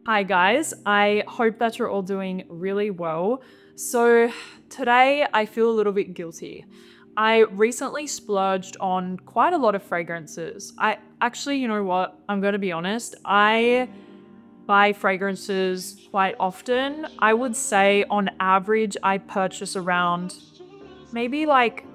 Hi guys, I hope that you're all doing really well. So today I feel a little bit guilty. I recently splurged on quite a lot of fragrances. You know what? I'm going to be honest. I buy fragrances quite often. I would say on average I purchase around maybe like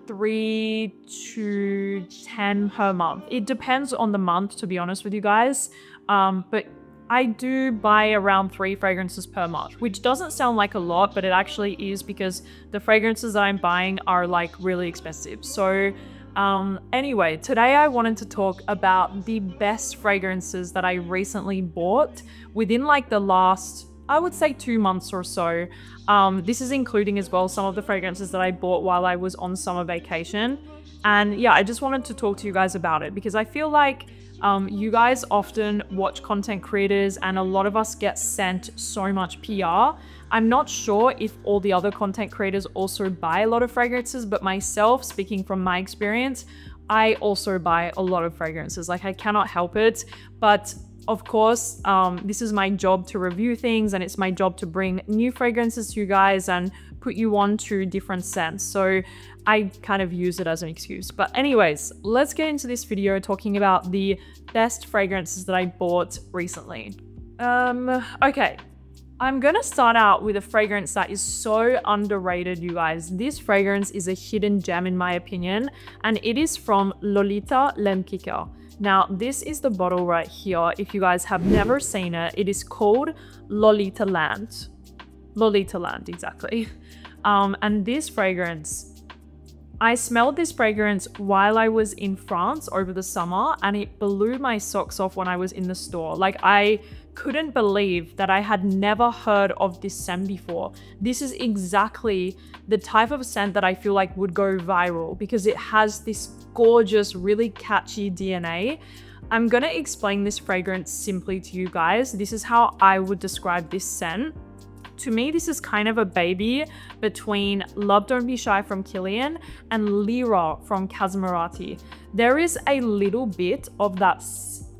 3 to 10 per month. It depends on the month, to be honest with you guys. But I do buy around 3 fragrances per month, which doesn't sound like a lot, but it actually is because the fragrances that I'm buying are like really expensive. So anyway, today I wanted to talk about the best fragrances that I recently bought within like the last, I would say 2 months or so. This is including as well some of the fragrances that I bought while I was on summer vacation. And yeah, I just wanted to talk to you guys about it because I feel like you guys often watch content creators and a lot of us get sent so much PR. I'm not sure if all the other content creators also buy a lot of fragrances, but myself, speaking from my experience, I also buy a lot of fragrances. Like I cannot help it, but of course, this is my job to review things and it's my job to bring new fragrances to you guys and put you on to different scents. So I kind of use it as an excuse. But anyways, let's get into this video talking about the best fragrances that I bought recently. Okay. I'm gonna start out with a fragrance that is so underrated, you guys. This fragrance is a hidden gem in my opinion, and it is from Lolita Lempicka. Now, this is the bottle right here. If you guys have never seen it, it is called Lolitaland. Lolitaland, exactly. And this fragrance, I smelled this fragrance while I was in France over the summer and it blew my socks off when I was in the store. Like I couldn't believe that I had never heard of this scent before. This is exactly the type of scent that I feel like would go viral because it has this gorgeous, really catchy DNA. I'm gonna explain this fragrance simply to you guys. This is how I would describe this scent. To me, this is kind of a baby between Love Don't Be Shy from Kilian and Libre from Cosmarati. There is a little bit of that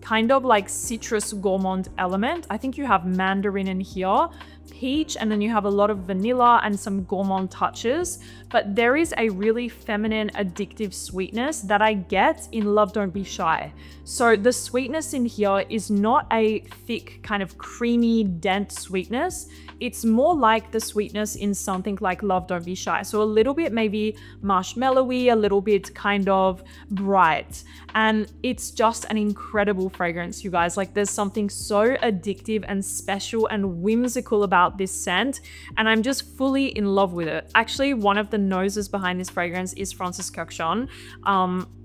kind of like citrus gourmand element. I think you have mandarin in here, peach, and then you have a lot of vanilla and some gourmand touches. But there is a really feminine, addictive sweetness that I get in Love Don't Be Shy. So the sweetness in here is not a thick, kind of creamy, dense sweetness. It's more like the sweetness in something like Love Don't Be Shy. So a little bit maybe marshmallowy, a little bit kind of bright. And it's just an incredible fragrance, you guys. Like there's something so addictive and special and whimsical about this scent. And I'm just fully in love with it. Actually, one of the noses behind this fragrance is Francis Kurkdjian.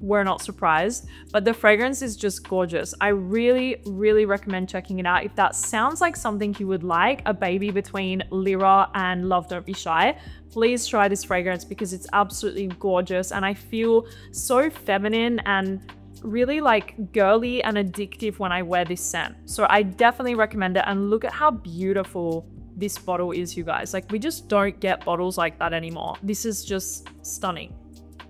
We're not surprised, but the fragrance is just gorgeous. I really, really recommend checking it out. If that sounds like something you would like, a baby between Libre and Love Don't Be Shy, please try this fragrance because it's absolutely gorgeous and I feel so feminine and really like girly and addictive when I wear this scent. So I definitely recommend it, and look at how beautiful this bottle is, you guys. Like we just don't get bottles like that anymore. This is just stunning.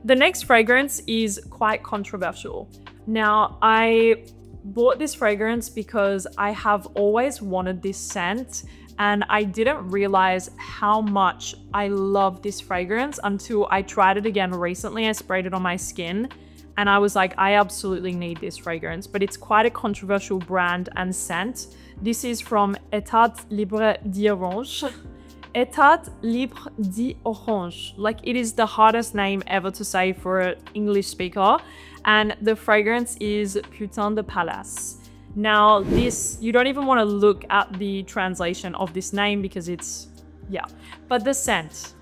The next fragrance is quite controversial. Now, I bought this fragrance because I have always wanted this scent and I didn't realize how much I love this fragrance until I tried it again recently. I sprayed it on my skin and I was like, I absolutely need this fragrance, but it's quite a controversial brand and scent. This is from Etat Libre d'Orange. Etat Libre d'Orange. Like it is the hardest name ever to say for an English speaker. And the fragrance is Putain de Palace. Now this, you don't even want to look at the translation of this name because it's, yeah. But the scent,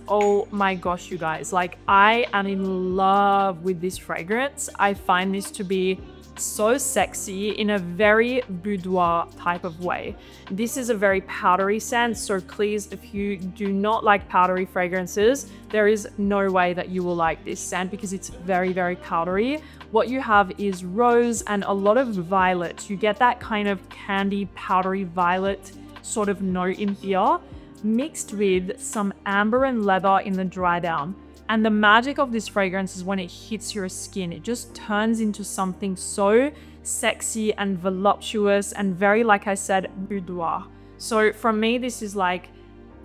oh my gosh, you guys. Like I am in love with this fragrance. I find this to be so sexy in a very boudoir type of way. This is a very powdery scent, so please, if you do not like powdery fragrances, there is no way that you will like this scent because it's very, very powdery. What you have is rose and a lot of violet. You get that kind of candy, powdery violet sort of note in here, mixed with some amber and leather in the dry down. And the magic of this fragrance is when it hits your skin, it just turns into something so sexy and voluptuous and very, like I said, boudoir. So for me, this is like,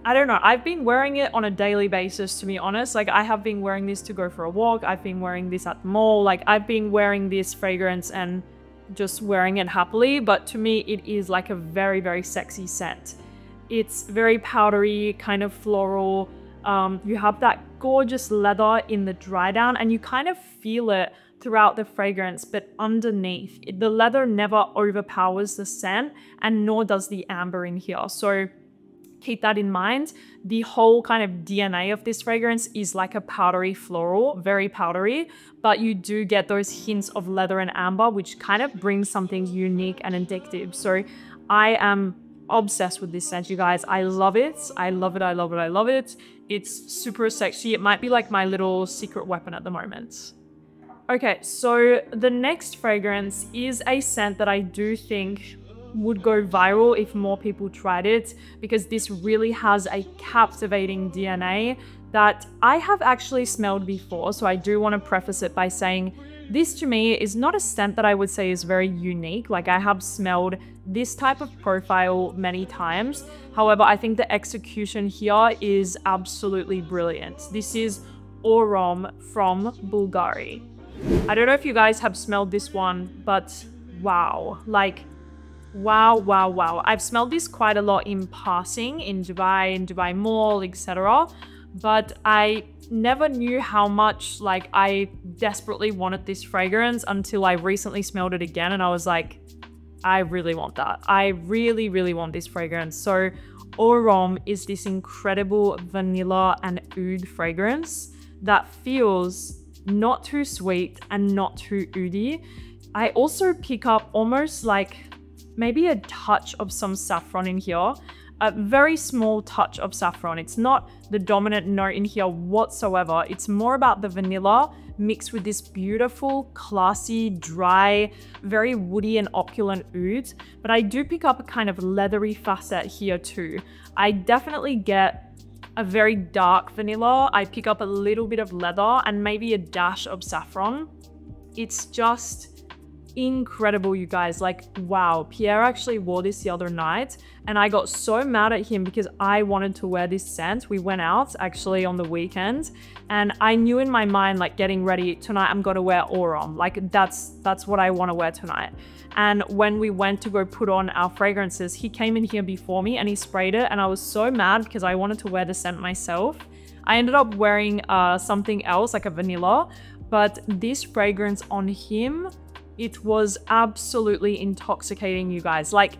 I don't know, I've been wearing it on a daily basis, to be honest. Like, I have been wearing this to go for a walk. I've been wearing this at the mall. Like, I've been wearing this fragrance and just wearing it happily. But to me, it is like a very, very sexy scent. It's very powdery, kind of floral. You have that gorgeous leather in the dry down and you kind of feel it throughout the fragrance, but underneath, the leather never overpowers the scent and nor does the amber in here. So keep that in mind. The whole kind of DNA of this fragrance is like a powdery floral, very powdery, but you do get those hints of leather and amber, which kind of brings something unique and addictive. So I am obsessed with this scent, you guys. I love it. I love it. I love it. I love it. It's super sexy. It might be like my little secret weapon at the moment. Okay, so the next fragrance is a scent that I do think would go viral if more people tried it, because this really has a captivating DNA that I have actually smelled before. So I do want to preface it by saying this to me is not a scent that I would say is very unique. Like, I have smelled this type of profile many times. However, I think the execution here is absolutely brilliant. This is Orom from Bvlgari. I don't know if you guys have smelled this one, but wow, like, wow, wow, wow. I've smelled this quite a lot in passing in Dubai Mall, etc. But I never knew how much like I desperately wanted this fragrance until I recently smelled it again and I was like, I really want that. I really, really want this fragrance. So Orom is this incredible vanilla and oud fragrance that feels not too sweet and not too oudy. I also pick up almost like maybe a touch of some saffron in here. A very small touch of saffron. It's not the dominant note in here whatsoever. It's more about the vanilla mixed with this beautiful, classy, dry, very woody and opulent oud. But I do pick up a kind of leathery facet here too. I definitely get a very dark vanilla. I pick up a little bit of leather and maybe a dash of saffron. It's just incredible, you guys. Like, wow. Pierre actually wore this the other night and I got so mad at him because I wanted to wear this scent. We went out actually on the weekend and I knew in my mind, like, getting ready tonight, I'm gonna wear Orom. Like, that's what I want to wear tonight. And when we went to go put on our fragrances, he came in here before me and he sprayed it and I was so mad because I wanted to wear the scent myself. I ended up wearing something else, like a vanilla, but this fragrance on him, it was absolutely intoxicating, you guys. Like,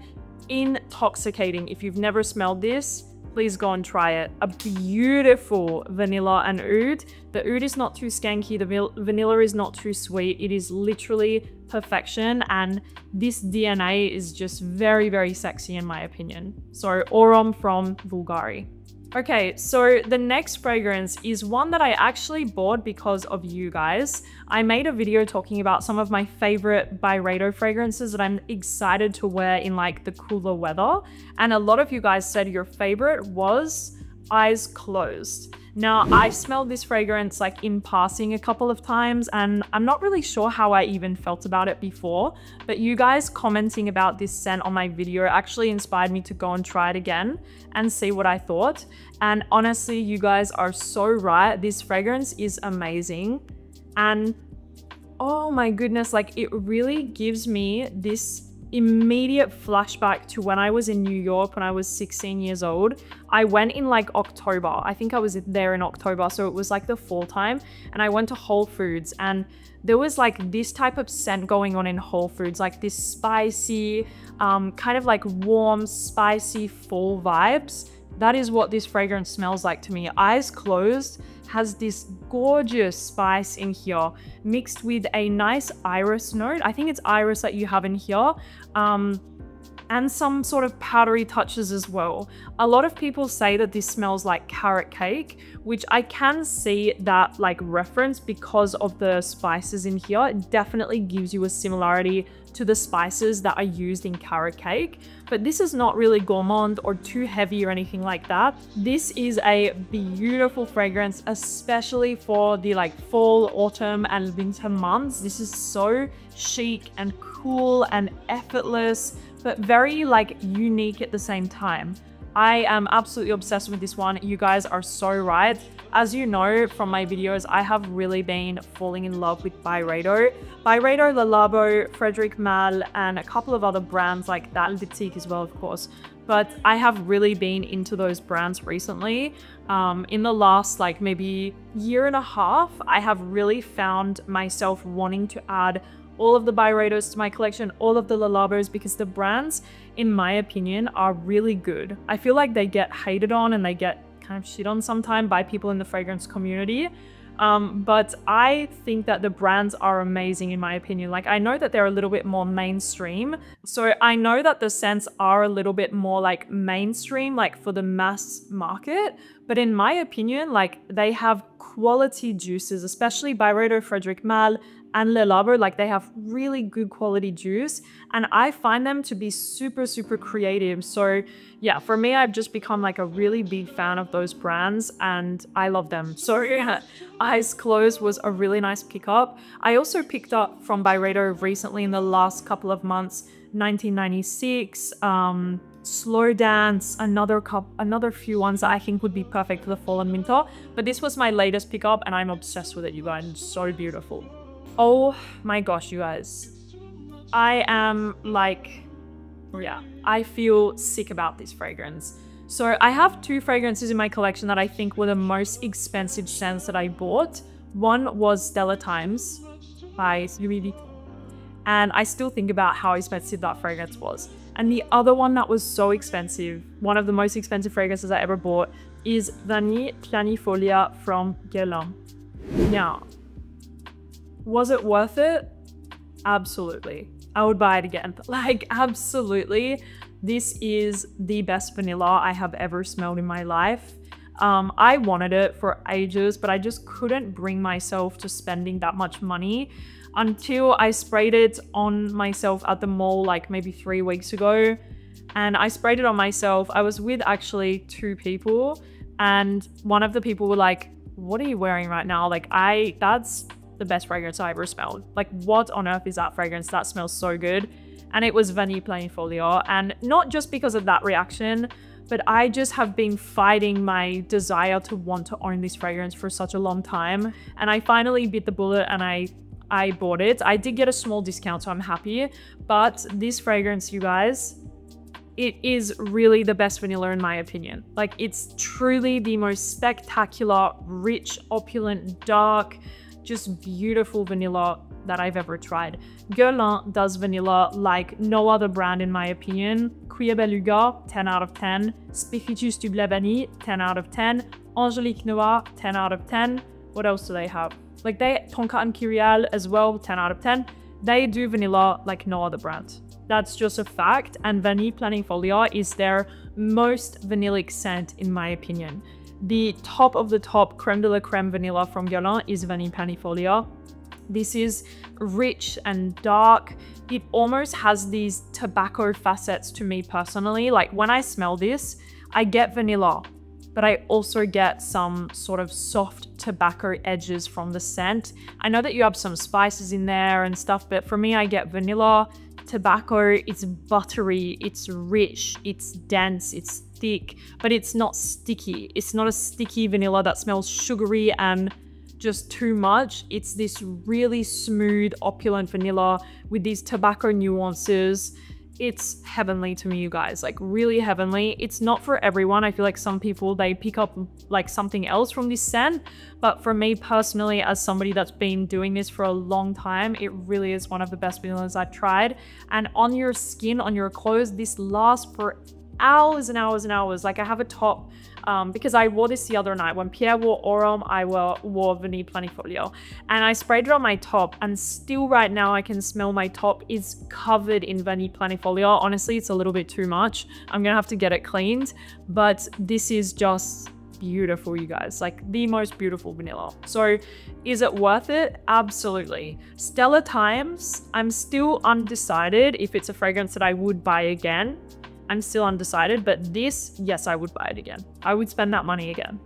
intoxicating. If you've never smelled this, please go and try it. A beautiful vanilla and oud. The oud is not too skanky. The vanilla is not too sweet. It is literally perfection. And this DNA is just very, very sexy in my opinion. So Orom from Bvlgari. Okay, so the next fragrance is one that I actually bought because of you guys. I made a video talking about some of my favorite Byredo fragrances that I'm excited to wear in like the cooler weather. And a lot of you guys said your favorite was Eyes Closed. Now, I smelled this fragrance like in passing a couple of times and I'm not really sure how I even felt about it before, but you guys commenting about this scent on my video actually inspired me to go and try it again and see what I thought. And honestly, you guys are so right. This fragrance is amazing. And oh my goodness, like, it really gives me this immediate flashback to when I was in New York when I was 16 years old. I went in like October. I think I was there in October, so it was like the fall time, and I went to Whole Foods and there was like this type of scent going on in Whole Foods, like this spicy, kind of like warm, spicy fall vibes. That is what this fragrance smells like to me. Eyes Closed has this gorgeous spice in here mixed with a nice iris note. I think it's iris that you have in here. and some sort of powdery touches as well. A lot of people say that this smells like carrot cake, which I can see that like reference because of the spices in here. It definitely gives you a similarity to the spices that are used in carrot cake, but this is not really gourmand or too heavy or anything like that. This is a beautiful fragrance, especially for the like fall, autumn and winter months. This is so chic and cool and effortless, but very like unique at the same time. I am absolutely obsessed with this one. You guys are so right. As you know from my videos, I have really been falling in love with Byredo. Byredo, Le Labo, Frederic Malle, and a couple of other brands like that, Lempicka as well, of course. But I have really been into those brands recently. In the last like maybe year and a half, I have really found myself wanting to add all of the Byredos to my collection, all of the Le Labos, because the brands, in my opinion, are really good. I feel like they get hated on and they get kind of shit on sometimes by people in the fragrance community. But I think that the brands are amazing in my opinion. Like, I know that they're a little bit more mainstream. So I know that the scents are a little bit more like mainstream, like for the mass market. But in my opinion, like they have quality juices, especially Byredo, Frederic Malle, and Le Labo. Like they have really good quality juice and I find them to be super, super creative. So yeah, for me, I've just become like a really big fan of those brands and I love them. So yeah, Eyes Closed was a really nice pickup. I also picked up from Byredo recently in the last couple of months, 1996, Slow Dance, another few ones that I think would be perfect for the fall and winter. But this was my latest pickup and I'm obsessed with it, you guys. It's so beautiful. Oh my gosh, you guys. I am like, yeah, I feel sick about this fragrance. So I have two fragrances in my collection that I think were the most expensive scents that I bought. One was Stellar Times by Louis, and I still think about how expensive that fragrance was. And the other one that was so expensive, one of the most expensive fragrances I ever bought, is Vanille Planifolia from Guerlain. Now, was it worth it? Absolutely. I would buy it again. Like, absolutely. This is the best vanilla I have ever smelled in my life. I wanted it for ages, but I just couldn't bring myself to spending that much money until I sprayed it on myself at the mall like maybe 3 weeks ago. And I sprayed it on myself. I was with actually 2 people and one of the people were like, what are you wearing right now? Like, that's the best fragrance I ever smelled. Like, what on earth is that fragrance? That smells so good. And it was Vanille Planifolia. And not just because of that reaction, but I just have been fighting my desire to want to own this fragrance for such a long time. And I finally bit the bullet and I bought it. I did get a small discount, so I'm happy. But this fragrance, you guys, it is really the best vanilla in my opinion. Like, it's truly the most spectacular, rich, opulent, dark, just beautiful vanilla that I've ever tried. Guerlain does vanilla like no other brand in my opinion. Bvlgari, 10 out of 10. Spiritus du Blé Vanille, 10 out of 10. Angélique Noir, 10 out of 10. What else do they have? Like, Tonkade and Kyrielle as well, 10 out of 10. They do vanilla like no other brand. That's just a fact. And Vanille Planifolia is their most vanillic scent in my opinion. The top of the top creme de la creme vanilla from Guerlain is Vanille Planifolia. This is rich and dark. It almost has these tobacco facets to me personally. Like, when I smell this, I get vanilla, but I also get some sort of soft tobacco edges from the scent. I know that you have some spices in there and stuff, but for me, I get vanilla, tobacco. It's buttery, it's rich, it's dense, it's thick, but it's not sticky. It's not a sticky vanilla that smells sugary and just too much. It's this really smooth, opulent vanilla with these tobacco nuances. It's heavenly to me, you guys, like really heavenly. It's not for everyone. I feel like some people, they pick up like something else from this scent, but for me personally, as somebody that's been doing this for a long time, it really is one of the best vanillas I've tried. And on your skin, on your clothes, this lasts for hours and hours and hours. Like I have a top, because I wore this the other night. When Pierre wore Orom, I wore Vanille Planifolia. And I sprayed it on my top, and still right now I can smell my top is covered in Vanille Planifolia. Honestly, it's a little bit too much. I'm gonna have to get it cleaned, but this is just beautiful, you guys. Like the most beautiful vanilla. So is it worth it? Absolutely. Stellar Times, I'm still undecided if it's a fragrance that I would buy again. I'm still undecided, but this, yes, I would buy it again. I would spend that money again.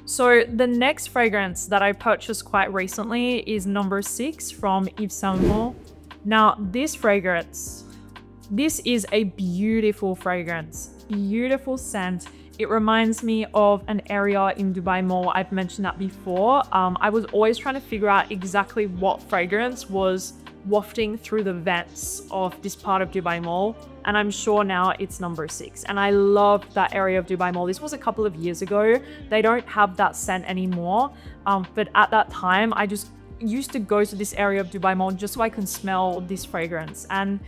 So the next fragrance that I purchased quite recently is number 6 from Yves Saint Laurent. Now this fragrance, this is a beautiful fragrance, beautiful scent. It reminds me of an area in Dubai Mall. I've mentioned that before. I was always trying to figure out exactly what fragrance was wafting through the vents of this part of Dubai Mall, and I'm sure now it's number 6. And I love that area of Dubai Mall. This was a couple of years ago. They don't have that scent anymore, but at that time I just used to go to this area of Dubai Mall just so I can smell this fragrance, and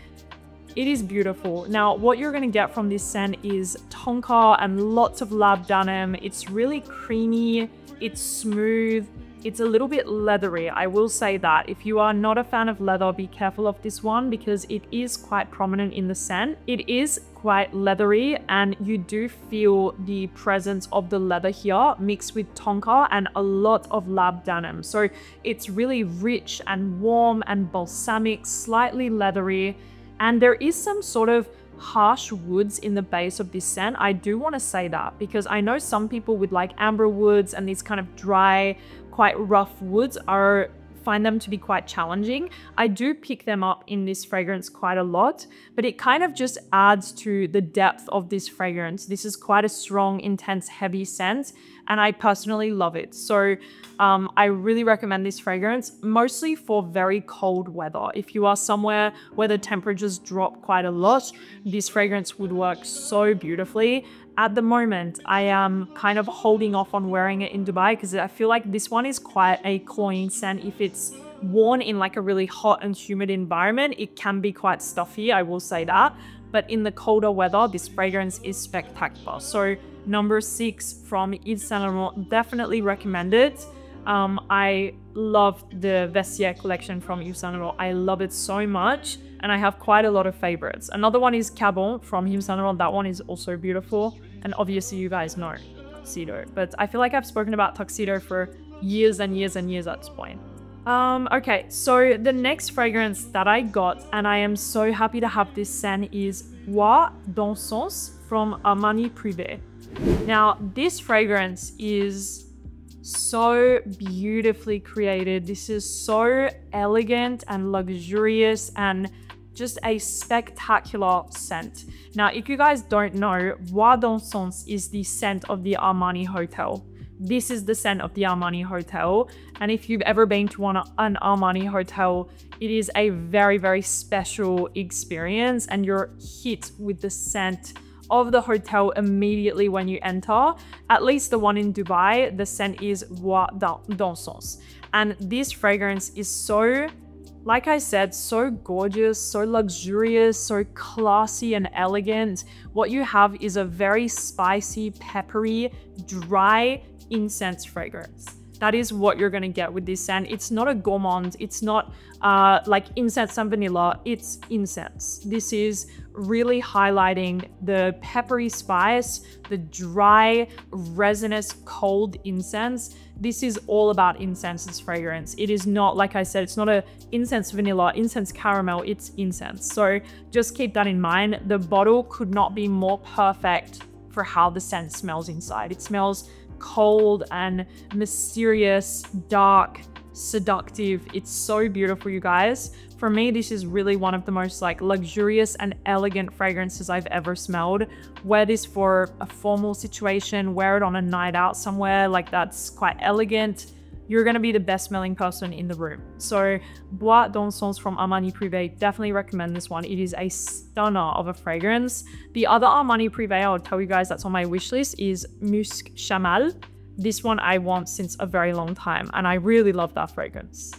it is beautiful. Now, what you're gonna get from this scent is tonka and lots of lab denim. It's really creamy, it's smooth, it's a little bit leathery. I will say that. If you are not a fan of leather, be careful of this one because it is quite prominent in the scent. It is quite leathery, and you do feel the presence of the leather here mixed with tonka and a lot of lab denim. So it's really rich and warm and balsamic, slightly leathery. And there is some sort of harsh woods in the base of this scent. I do want to say that because I know some people with like amber woods and these kind of dry, quite rough woods find them to be quite challenging. I do pick them up in this fragrance quite a lot, but it kind of just adds to the depth of this fragrance. This is quite a strong, intense, heavy scent, and I personally love it. So I really recommend this fragrance, mostly for very cold weather. If you are somewhere where the temperatures drop quite a lot, this fragrance would work so beautifully. At the moment, I am kind of holding off on wearing it in Dubai because I feel like this one is quite a cloying scent. If it's worn in like a really hot and humid environment, it can be quite stuffy, I will say that. But in the colder weather, this fragrance is spectacular. So number 6 from Yves Saint Laurent, definitely recommend it. I love the Vestiaire collection from Yves Saint Laurent. I love it so much, and I have quite a lot of favorites. Another one is Cabon from Yves Saint Laurent. That one is also beautiful. And obviously you guys know Tuxedo, but I feel like I've spoken about Tuxedo for years and years and years at this point. Okay, so the next fragrance that I got, and I am so happy to have this scent, is Bois d'Encens from Armani Privé. Now, this fragrance is so beautifully created. This is so elegant and luxurious and just a spectacular scent. Now, if you guys don't know, Bois d'Encens is the scent of the Armani Hotel. This is the scent of the Armani Hotel. And if you've ever been to an Armani Hotel, it is a very, very special experience, and you're hit with the scent of the hotel immediately when you enter. At least the one in Dubai, the scent is Bois d'Encens. And this fragrance is so, like I said, so gorgeous, so luxurious, so classy and elegant. What you have is a very spicy, peppery, dry incense fragrance. That is what you're gonna get with this scent. It's not a gourmand. It's not like incense and vanilla. It's incense. This is really highlighting the peppery spice, the dry, resinous, cold incense. This is all about incense's fragrance. It is not, like I said, it's not a incense vanilla, incense caramel, it's incense. So just keep that in mind. The bottle could not be more perfect for how the scent smells inside. It smells cold and mysterious, dark, seductive. It's so beautiful, you guys. For me, this is really one of the most like luxurious and elegant fragrances I've ever smelled. Wear this for a formal situation, wear it on a night out somewhere, like that's quite elegant. You're gonna be the best smelling person in the room. So Bois d'Encens from Armani Privé, definitely recommend this one. It is a stunner of a fragrance. The other Armani Privé, I'll tell you guys that's on my wish list, is Musc Chamal. This one I want since a very long time, and I really love that fragrance.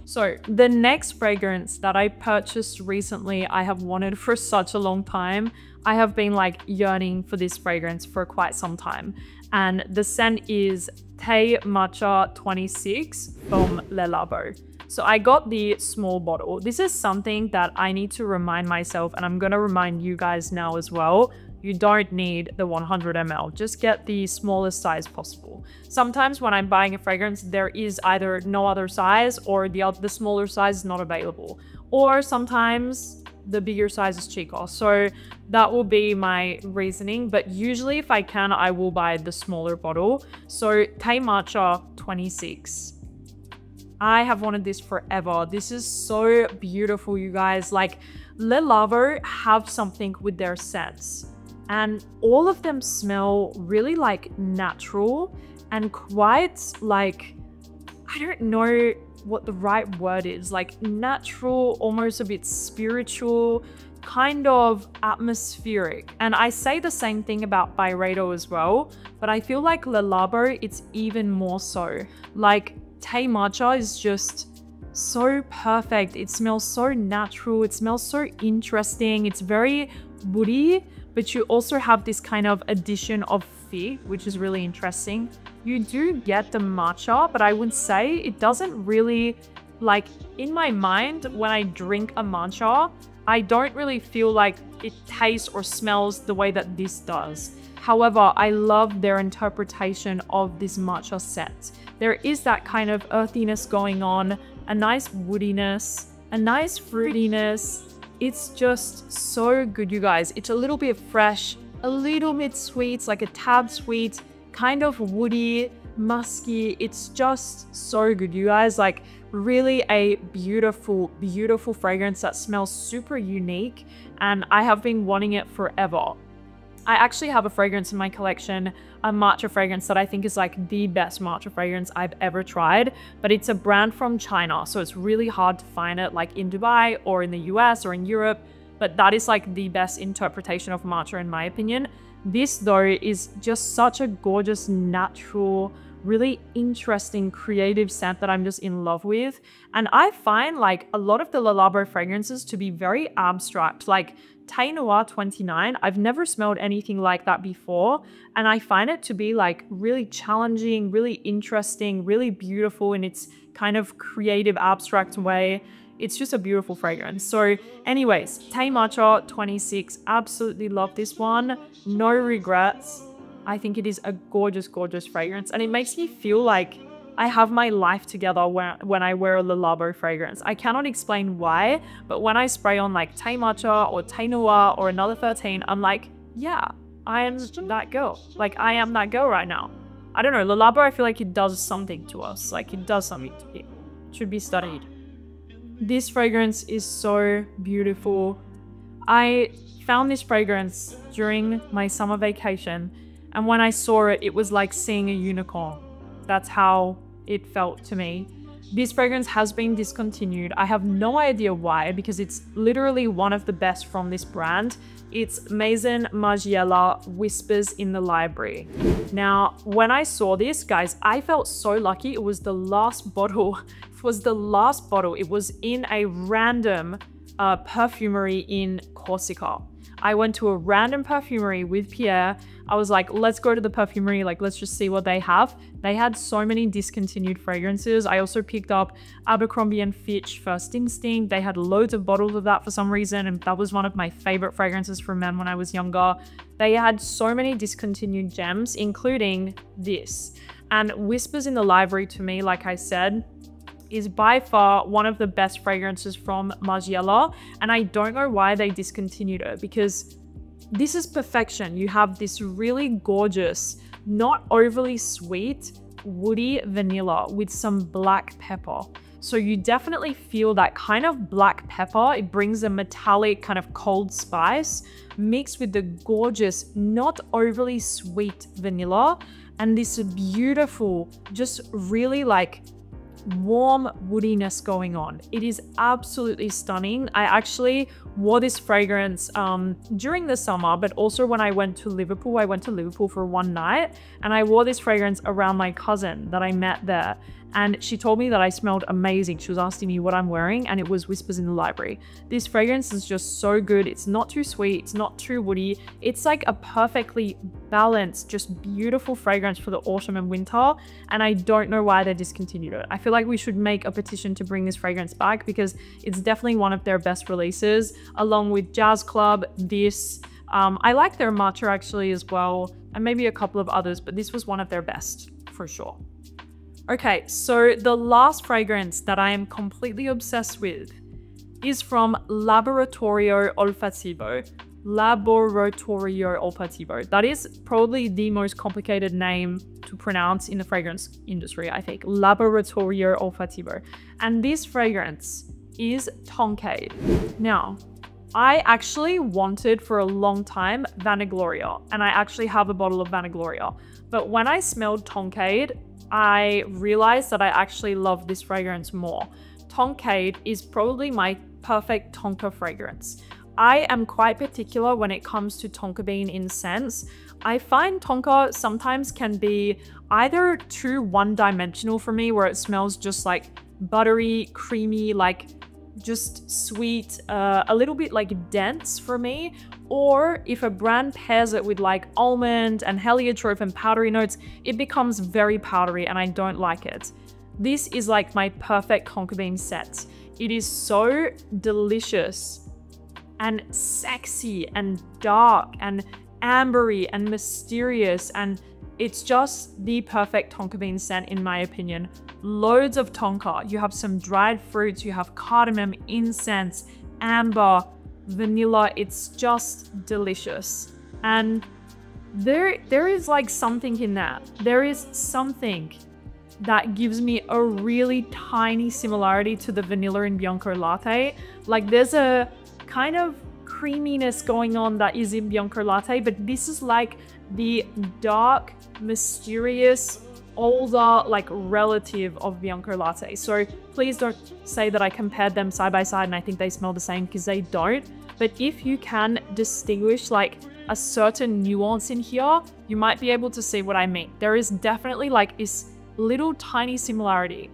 So the next fragrance that I purchased recently, I have wanted for such a long time. I have been like yearning for this fragrance for quite some time. And the scent is Thé Matcha 26 from Le Labo. So I got the small bottle. This is something that I need to remind myself, and I'm gonna remind you guys now as well. You don't need the 100 ml, just get the smallest size possible. Sometimes when I'm buying a fragrance, there is either no other size or the smaller size is not available. Or sometimes the bigger size is cheaper. So that will be my reasoning. But usually if I can, I will buy the smaller bottle. So Thé Matcha 26. I have wanted this forever. This is so beautiful, you guys. Like, Le Labo have something with their scents. And all of them smell really like natural and quite like, I don't know what the right word is, like natural, almost a bit spiritual, kind of atmospheric. And I say the same thing about Byredo as well, but I feel like Le Labo, it's even more so. Like Thé Matcha is just so perfect. It smells so natural. It smells so interesting. It's very woody, but you also have this kind of addition of fig, which is really interesting. You do get the matcha, but I would say it doesn't really, like, in my mind, when I drink a matcha, I don't really feel like it tastes or smells the way that this does. However, I love their interpretation of this matcha scent. There is that kind of earthiness going on, a nice woodiness, a nice fruitiness. It's just so good, you guys. It's a little bit fresh, a little bit sweet, it's like a tad sweet, kind of woody, musky. It's just so good, you guys. Like, really a beautiful, beautiful fragrance that smells super unique, and I have been wanting it forever. I actually have a fragrance in my collection, a matcha fragrance that I think is like the best matcha fragrance I've ever tried, but it's a brand from China, so it's really hard to find it like in Dubai or in the US or in Europe, but that is like the best interpretation of matcha in my opinion. This though is just such a gorgeous, natural, really interesting, creative scent that I'm just in love with. And I find like a lot of the Le Labo fragrances to be very abstract, like Thé Noir 29, I've never smelled anything like that before, and I find it to be like really challenging, really interesting, really beautiful in its kind of creative, abstract way. It's just a beautiful fragrance. So anyways, Thé Matcha 26, absolutely love this one. No regrets. I think it is a gorgeous, gorgeous fragrance, and it makes me feel like I have my life together when I wear a Le Labo fragrance. I cannot explain why, but when I spray on like Thé Matcha or Thé Noir or another 13, I'm like, yeah, I am that girl. Like, I am that girl right now. I don't know, Le Labo, I feel like it does something to us. Like, it does something to people. It should be studied. This fragrance is so beautiful. I found this fragrance during my summer vacation, and when I saw it, it was like seeing a unicorn. That's how it felt to me. This fragrance has been discontinued. I have no idea why, because it's literally one of the best from this brand. It's Maison Margiela Whispers in the Library. Now, when I saw this, guys, I felt so lucky. It was the last bottle. It was the last bottle. It was in a random perfumery in Corsica. I went to a random perfumery with Pierre. I was like, let's go to the perfumery, like, let's just see what they have. They had so many discontinued fragrances. I also picked up Abercrombie & Fitch First Instinct. They had loads of bottles of that for some reason, and that was one of my favorite fragrances for men when I was younger. They had so many discontinued gems, including this. And Whispers in the Library, to me, like I said, is by far one of the best fragrances from Margiela, and I don't know why they discontinued it, because this is perfection. You have this really gorgeous, not overly sweet, woody vanilla with some black pepper. So you definitely feel that kind of black pepper. It brings a metallic kind of cold spice mixed with the gorgeous, not overly sweet vanilla, and this beautiful, just really like warm woodiness going on. It is absolutely stunning. I actually wore this fragrance during the summer, but also when I went to Liverpool. I went to Liverpool for one night, and I wore this fragrance around my cousin that I met there. and she told me that I smelled amazing. She was asking me what I'm wearing, and it was Whispers in the Library. This fragrance is just so good. It's not too sweet, it's not too woody. It's like a perfectly balanced, just beautiful fragrance for the autumn and winter, and I don't know why they discontinued it. I feel like we should make a petition to bring this fragrance back because it's definitely one of their best releases, along with Jazz Club, this. I like their matcha actually as well, and maybe a couple of others, but this was one of their best for sure. Okay, so the last fragrance that I am completely obsessed with is from Laboratorio Olfattivo. Laboratorio Olfattivo. That is probably the most complicated name to pronounce in the fragrance industry, I think. Laboratorio Olfattivo. And this fragrance is Tonkade. Now, I actually wanted for a long time Vanille, and I actually have a bottle of Vanille. But when I smelled Tonkade, I realized that I actually love this fragrance more. Tonkade is probably my perfect tonka fragrance. I am quite particular when it comes to tonka bean in scents. I find tonka sometimes can be either too one-dimensional for me, where it smells just like buttery, creamy, like just sweet, a little bit like dense for me, or if a brand pairs it with like almond and heliotrope and powdery notes, it becomes very powdery and I don't like it. This is like my perfect tonka bean scent. It is so delicious and sexy and dark and ambery and mysterious, and it's just the perfect tonka bean scent in my opinion. Loads of tonka. You have some dried fruits, you have cardamom, incense, amber, vanilla. It's just delicious. And there is like something in that. There is something that gives me a really tiny similarity to the vanilla in Bianco Latte. Like there's a kind of creaminess going on that is in Bianco Latte, but this is like the dark, mysterious, older like relative of Bianco Latte. So please don't say that I compared them side by side and I think they smell the same, because they don't. But if you can distinguish like a certain nuance in here, you might be able to see what I mean. There is definitely like this little tiny similarity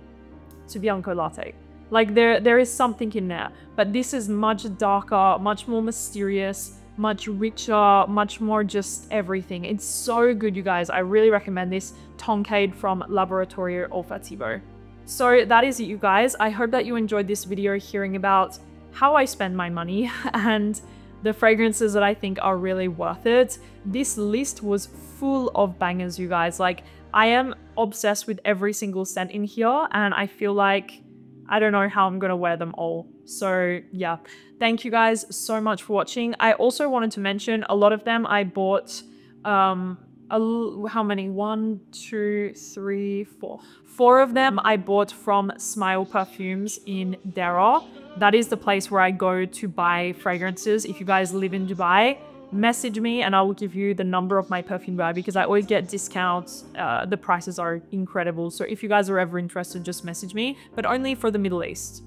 to Bianco Latte. Like there is something in there, but this is much darker, much more mysterious, much richer, much more just everything. It's so good, you guys. I really recommend this Tonkade from Laboratorio Olfattivo. So that is it, you guys. I hope that you enjoyed this video hearing about how I spend my money and the fragrances that I think are really worth it. This list was full of bangers, you guys. Like, I am obsessed with every single scent in here, and I feel like I don't know how I'm gonna wear them all. So yeah, thank you guys so much for watching. I also wanted to mention a lot of them I bought, how many? 1, 2, 3, 4. 4 of them I bought from Smile Perfumes in Dera. That is the place where I go to buy fragrances. If you guys live in Dubai, message me and I will give you the number of my perfume buy, because I always get discounts. The prices are incredible. So if you guys are ever interested, just message me, but only for the Middle East.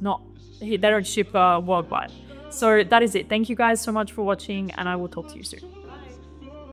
They don't ship worldwide. So that is it. Thank you guys so much for watching, and I will talk to you soon.